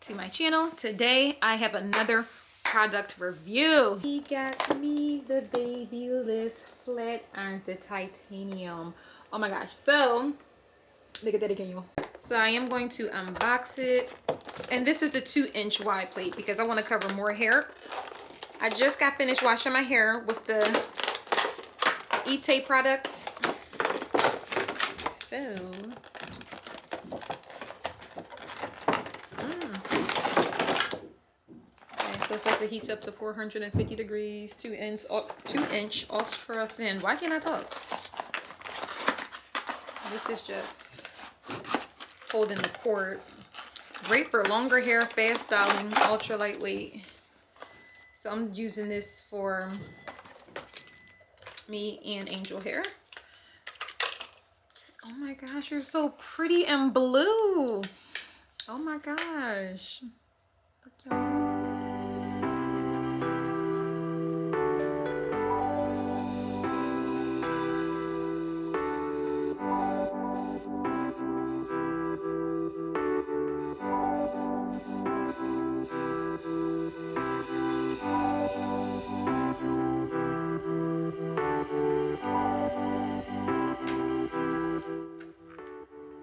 to my channel. Today I have another product review. He got me the Babyliss flat irons, the titanium. Oh my gosh, so look at that again, y'all. So I am going to unbox it, and this is the 2-inch wide plate because I want to cover more hair. I just got finished washing my hair with the products. So so it says it heats up to 450 degrees, 2-inch ultra thin. Why can't I talk? This is just holding the cord. Great for longer hair, fast styling, ultra lightweight. So I'm using this for me and Angel hair. Oh my gosh, you're so pretty and blue. Oh my gosh. Look, y'all.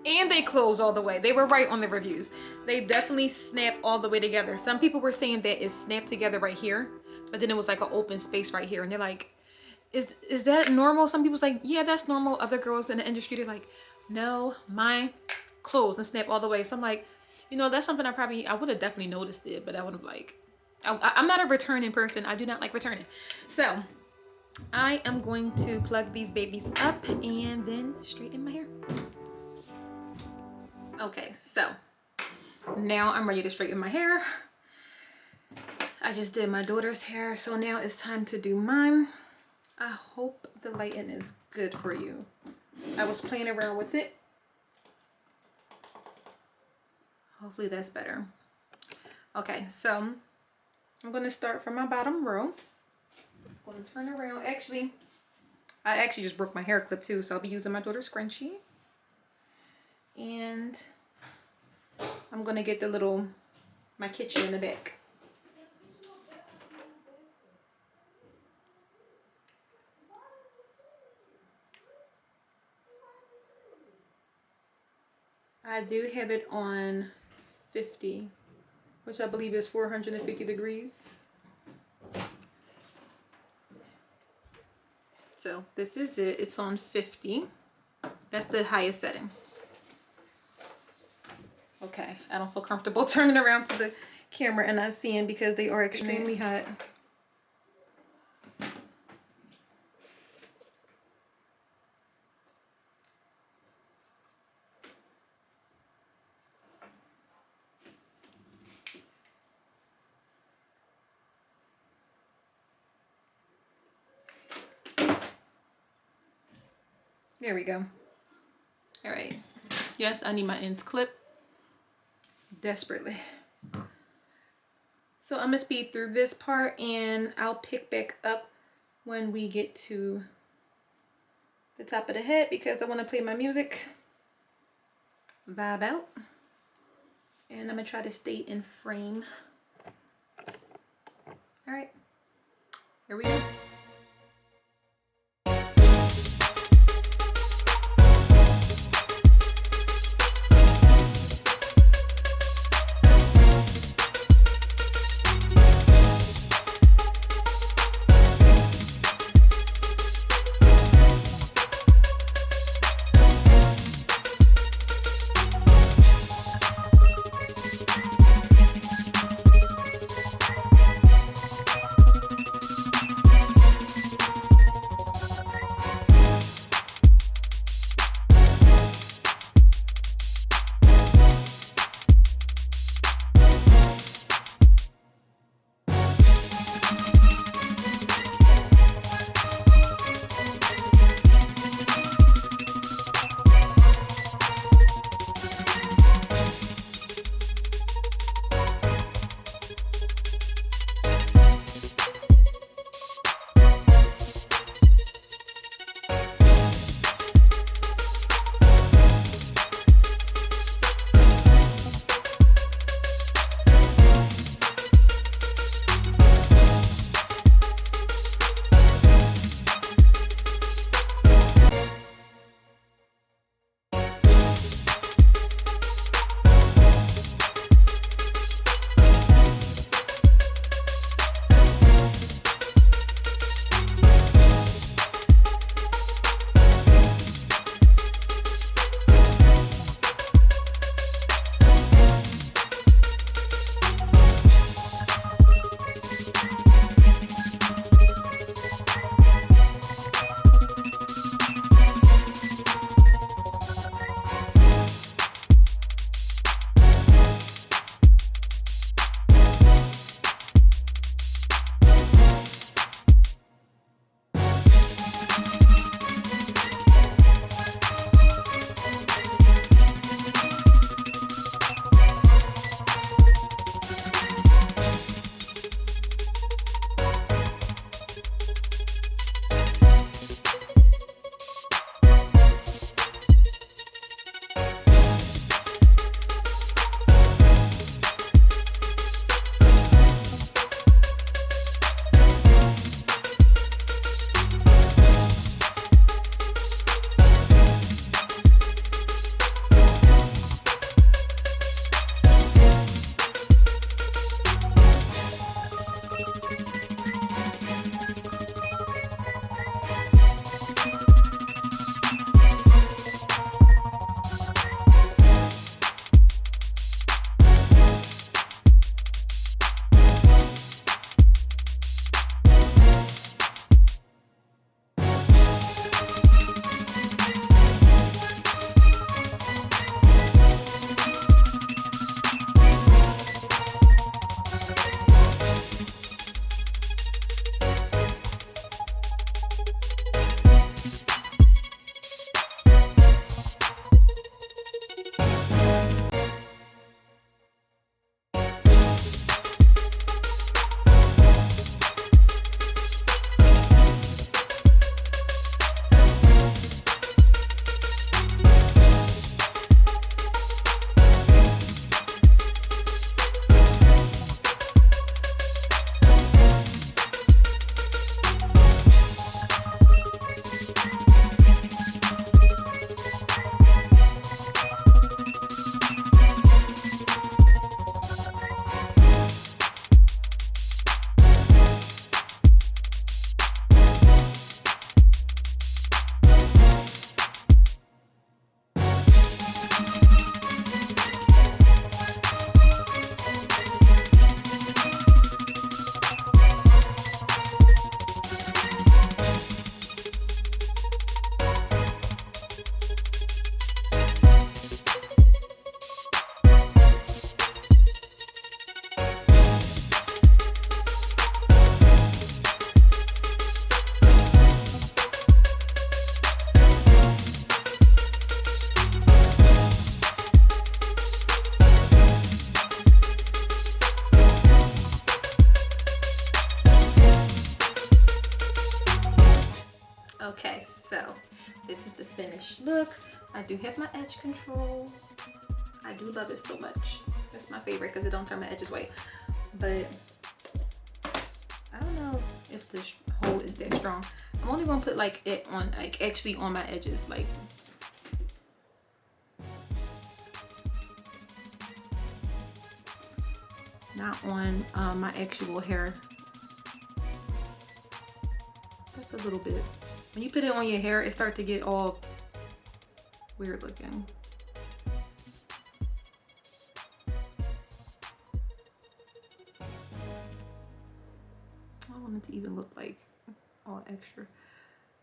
And they close all the way. They were right on the reviews. They definitely snap all the way together. Some people were saying that it snapped together right here, but then it was like an open space right here. And they're like, is that normal? Some people's like, yeah, that's normal. Other girls in the industry, they're like, no, mine closed and snap all the way. So I'm like, you know, that's something I would have definitely noticed it, but I would have like, I'm not a returning person. I do not like returning. So I am going to plug these babies up and then straighten my hair. Okay, so now I'm ready to straighten my hair. I just did my daughter's hair, so now it's time to do mine. I hope the lighting is good for you. I was playing around with it. Hopefully that's better. Okay, so I'm going to start from my bottom row. It's going to turn around. Actually, I actually just broke my hair clip too, so I'll be using my daughter's scrunchie. And I'm gonna get my kitchen in the back. I do have it on 50, which I believe is 450 degrees. So this is it. It's on 50. That's the highest setting. Okay, I don't feel comfortable turning around to the camera and not seeing because they are extremely hot. There we go. All right. Yes, I need my ends clipped. Desperately. So I'm gonna speed through this part and I'll pick back up when we get to the top of the head because I want to play my music, vibe out, and I'm gonna try to stay in frame. All right, here we go. So this is the finished look. I do have my edge control. I do love it so much. It's my favorite because it don't turn my edges white. But I don't know if the hole is that strong. I'm only gonna put like it on, like actually on my edges, like. Not on my actual hair. Just a little bit. When you put it on your hair, it starts to get all weird looking. I don't want it to even look like all extra.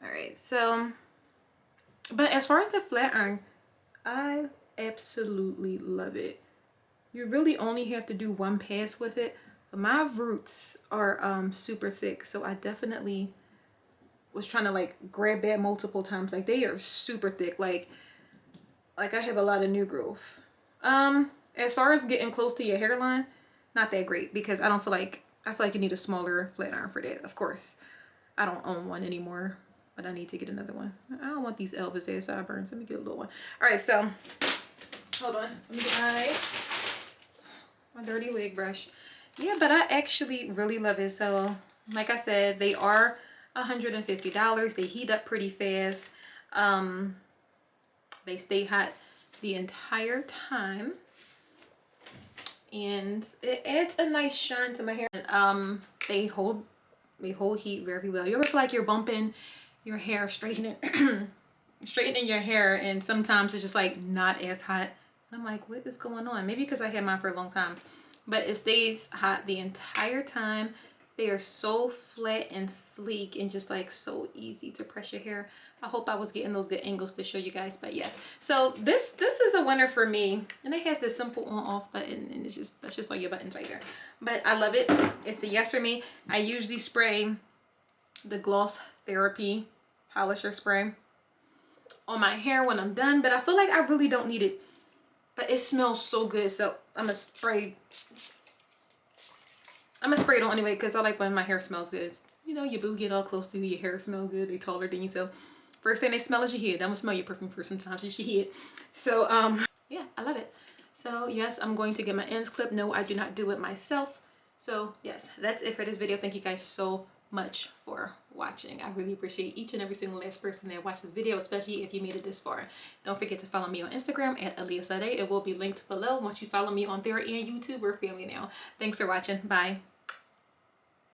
All right, so, but as far as the flat iron, I absolutely love it. You really only have to do one pass with it. But my roots are super thick, so I definitely was trying to like grab that multiple times. Like they are super thick. Like I have a lot of new growth. As far as getting close to your hairline, not that great because I feel like you need a smaller flat iron for that. Of course, I don't own one anymore, but I need to get another one. I don't want these Elvis ass sideburns. Let me get a little one. All right, so hold on. Let me get my dirty wig brush. Yeah, but I actually really love it. So like I said, they are $150. They heat up pretty fast. They stay hot the entire time, and it adds a nice shine to my hair. They hold heat very well. You ever feel like you're bumping your hair, straightening your hair, and sometimes it's just like not as hot? I'm like, what is going on? Maybe because I had mine for a long time, but it stays hot the entire time. They are so flat and sleek and just like so easy to press your hair. I hope I was getting those good angles to show you guys, but yes. So this is a winner for me, and it has this simple on-off button, and that's just all your buttons right there. But I love it. It's a yes for me. I usually spray the Gloss Therapy Polisher Spray on my hair when I'm done, but I feel like I really don't need it. But it smells so good, so I'm gonna spray it on anyway because I like when my hair smells good. You know, your boo get all close to you, your hair smells good, they taller than you, so first thing they smell is your head. I'm gonna smell your perfume first sometimes, it's your head. So yeah, I love it. So yes, I'm going to get my ends clipped. No, I do not do it myself. So yes, that's it for this video. Thank you guys so much for watching. I really appreciate each and every single last person that watched this video, especially if you made it this far. Don't forget to follow me on Instagram at Aaliyah Sade. It will be linked below. Once you follow me on there and YouTube, we're family now. Thanks for watching. Bye.